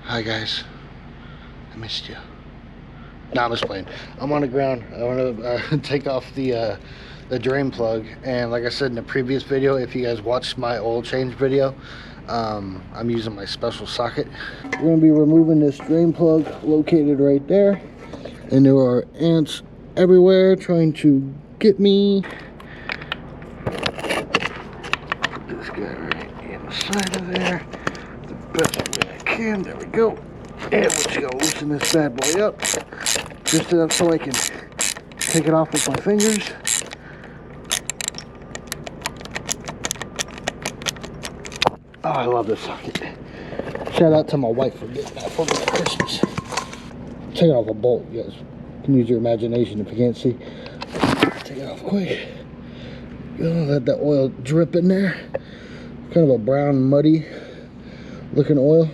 Hi guys, I missed you. Nah, I'm just playing. I'm on the ground. I want to take off the drain plug, and like I said in the previous video, if you guys watched my oil change video, I'm using my special socket. We're going to be removing this drain plug located right there, and there are ants everywhere trying to get me. Put this guy right in the side of there the best way I can. There we go. And we're just going to loosen this bad boy up just enough so I can take it off with my fingers. Oh, I love this socket. Shout out to my wife for getting that for me for Christmas. Take it off a bolt, you guys. You can use your imagination if you can't see. Take it off quick. You know, let that oil drip in there. Kind of a brown, muddy looking oil.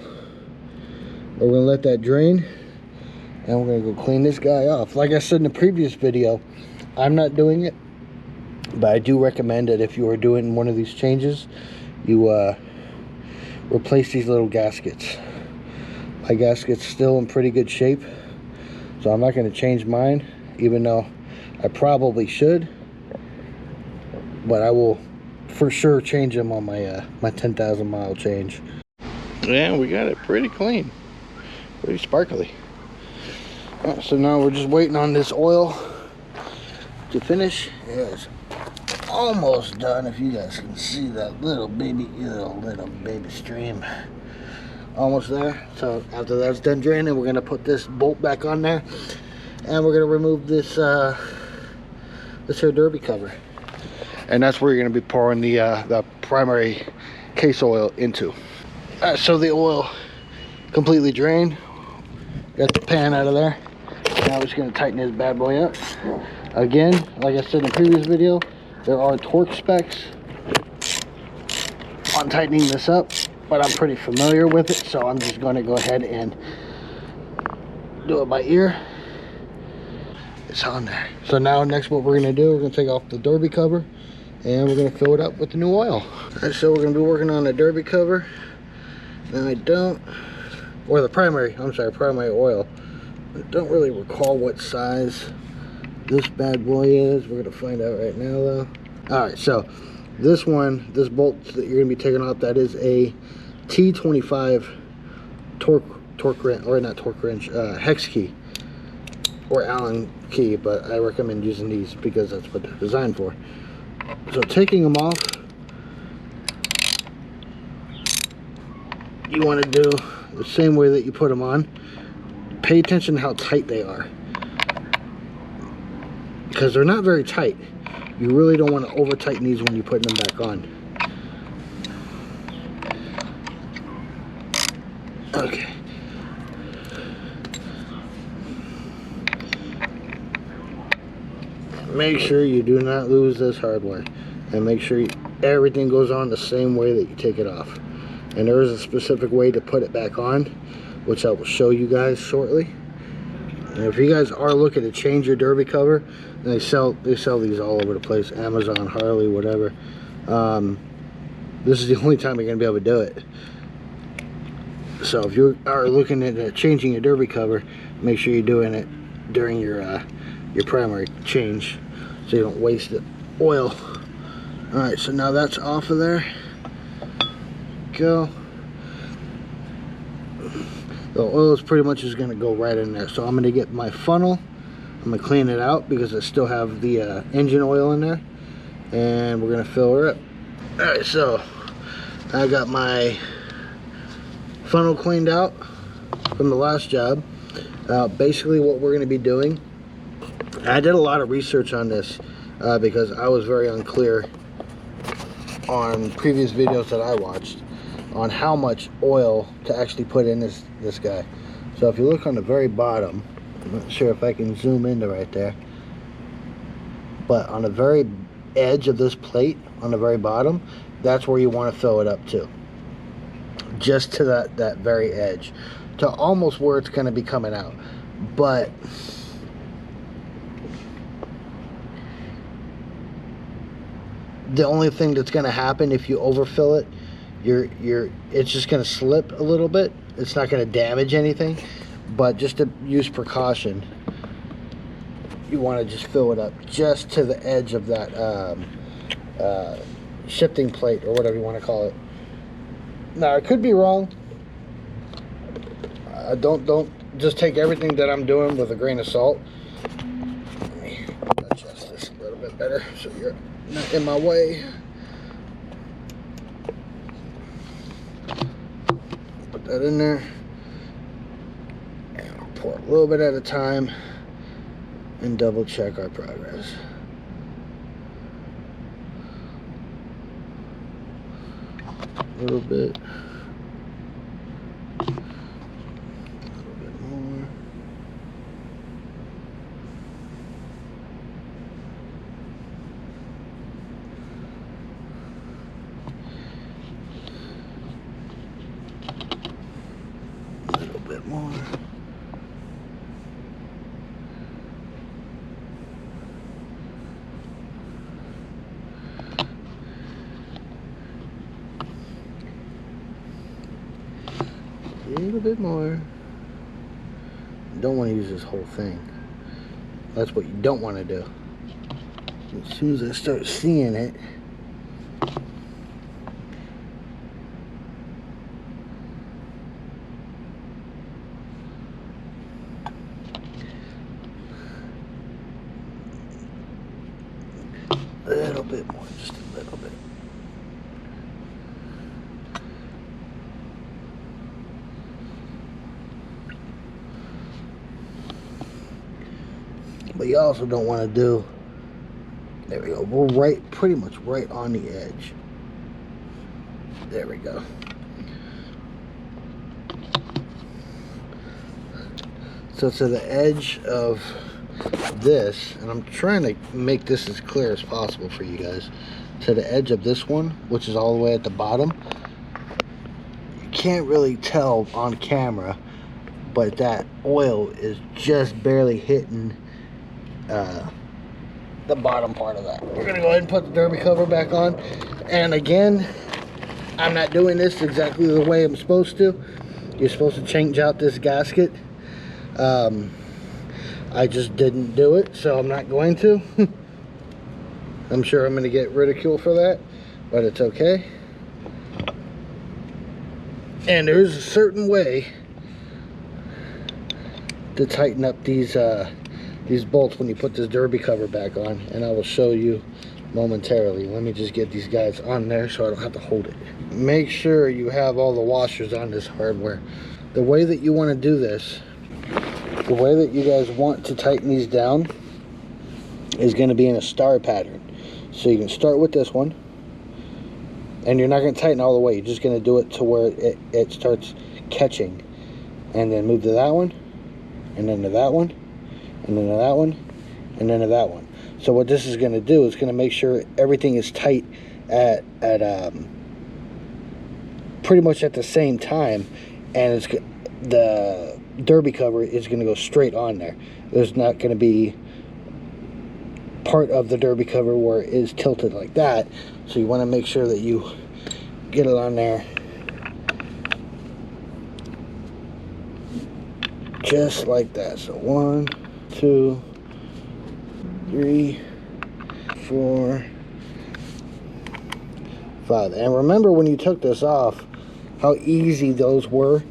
We're gonna let that drain, and we're gonna go clean this guy off. Like I said in the previous video, I'm not doing it, but I do recommend that if you are doing one of these changes, you replace these little gaskets. My gasket's still in pretty good shape, so I'm not going to change mine, even though I probably should, but I will for sure change them on my my 10,000 mile change. Yeah, we got it pretty clean, pretty sparkly. Right, so now we're just waiting on this oil to finish. It's almost done. If you guys can see that little baby stream, almost there. So after that's done draining, we're gonna put this bolt back on there, and we're gonna remove this this here derby cover, and that's where you're gonna be pouring the primary case oil into. So the oil completely drained. Got the pan out of there. Now we're just gonna tighten this bad boy up. Again, like I said in the previous video, there are torque specs on tightening this up, but I'm pretty familiar with it, so I'm just going to go ahead and do it by ear. It's on there. So now next what we're going to do, we're going to take off the derby cover, and we're going to fill it up with the new oil. Alright, so we're going to be working on the derby cover. Now or the primary oil. I don't really recall what size this bad boy is. We're gonna find out right now though. Alright, so this bolt that you're gonna be taking off, that is a T25 torque wrench, or not torque wrench, hex key or Allen key, but I recommend using these because that's what they're designed for. So taking them off, you want to do the same way that you put them on. Pay attention to how tight they are, because they're not very tight. You really don't want to over tighten these when you're putting them back on. Okay. Make sure you do not lose this hardware, and make sure everything goes on the same way that you take it off. And there is a specific way to put it back on, which I will show you guys shortly. And if you guys are looking to change your derby cover, they sell these all over the place, Amazon, Harley, whatever. This is the only time you're going to be able to do it. So if you are looking at changing your derby cover, make sure you're doing it during your primary change, so you don't waste the oil. Alright, so now that's off of there. Go. The oil is pretty much just going to go right in there. So I'm going to get my funnel. I'm going to clean it out because I still have the engine oil in there. And we're going to fill her up. Alright, so I got my funnel cleaned out from the last job. Basically what we're going to be doing, I did a lot of research on this because I was very unclear on previous videos that I watched on how much oil to actually put in this guy. So if you look on the very bottom, I'm not sure if I can zoom into right there, but on the very edge of this plate, on the very bottom, that's where you want to fill it up to. Just to that very edge, to almost where it's going to be coming out. But the only thing that's going to happen if you overfill it it's just going to slip a little bit. It's not going to damage anything, but just to use precaution, you want to just fill it up just to the edge of that shifting plate, or whatever you want to call it. Now, I could be wrong. Don't just take everything that I'm doing with a grain of salt. Let me adjust this a little bit better so you're not in my way. Put that in there, and I'll pour a little bit at a time and double check our progress. A little bit. A little bit more. A little bit more. A little bit more. You don't want to use this whole thing. That's what you don't want to do. As soon as I start seeing it, a little bit more, just a little bit. But you also don't want to do, there we go, we're pretty much right on the edge. There we go. So to the edge of this, and I'm trying to make this as clear as possible for you guys, to the edge of this one, which is all the way at the bottom. You can't really tell on camera, but that oil is just barely hitting the bottom part of that. We're gonna go ahead and put the derby cover back on, and again, I'm not doing this exactly the way I'm supposed to. You're supposed to change out this gasket. I just didn't do it, so I'm not going to. I'm sure I'm going to get ridiculed for that, but it's okay. And there's a certain way to tighten up these bolts when you put this derby cover back on, and I will show you momentarily. Let me just get these guys on there so I don't have to hold it. Make sure you have all the washers on this hardware. The way that you want to do this, the way that you guys want to tighten these down is going to be in a star pattern. So you can start with this one, and you're not going to tighten all the way. You're just going to do it to where it starts catching, and then move to that one, and then to that one, and then to that one, and then to that one. So what this is going to do is going to make sure everything is tight at pretty much at the same time, and it's the derby cover is going to go straight on there. There's not going to be part of the derby cover where it is tilted like that. So you want to make sure that you get it on there just like that. So 1, 2, 3, 4, 5. And remember when you took this off, how easy those were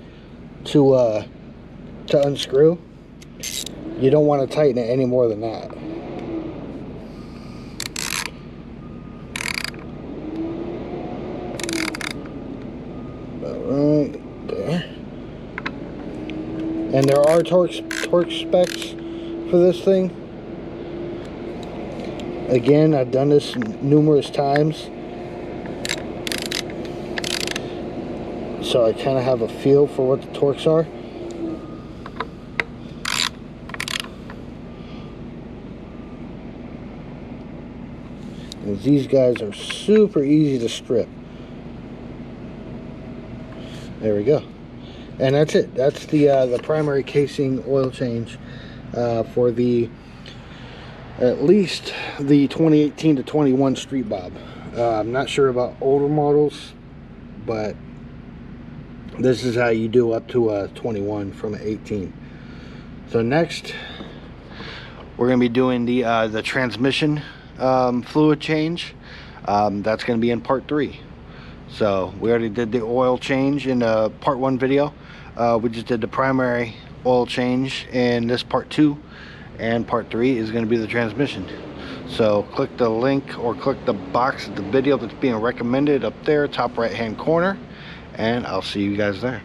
to unscrew. You don't want to tighten it any more than that. Right there. And there are torque specs for this thing. Again, I've done this numerous times, so I kind of have a feel for what the torques are. And these guys are super easy to strip. There we go. And that's it. That's the primary casing oil change for the at least the 2018 to 21 Street Bob. I'm not sure about older models, but this is how you do up to a 21 from an 18. So next, we're going to be doing the transmission fluid change. That's going to be in part 3. So we already did the oil change in part 1 video. We just did the primary oil change in this part 2, and part 3 is going to be the transmission. So click the link or click the box of the video that's being recommended up there, top right hand corner, and I'll see you guys there.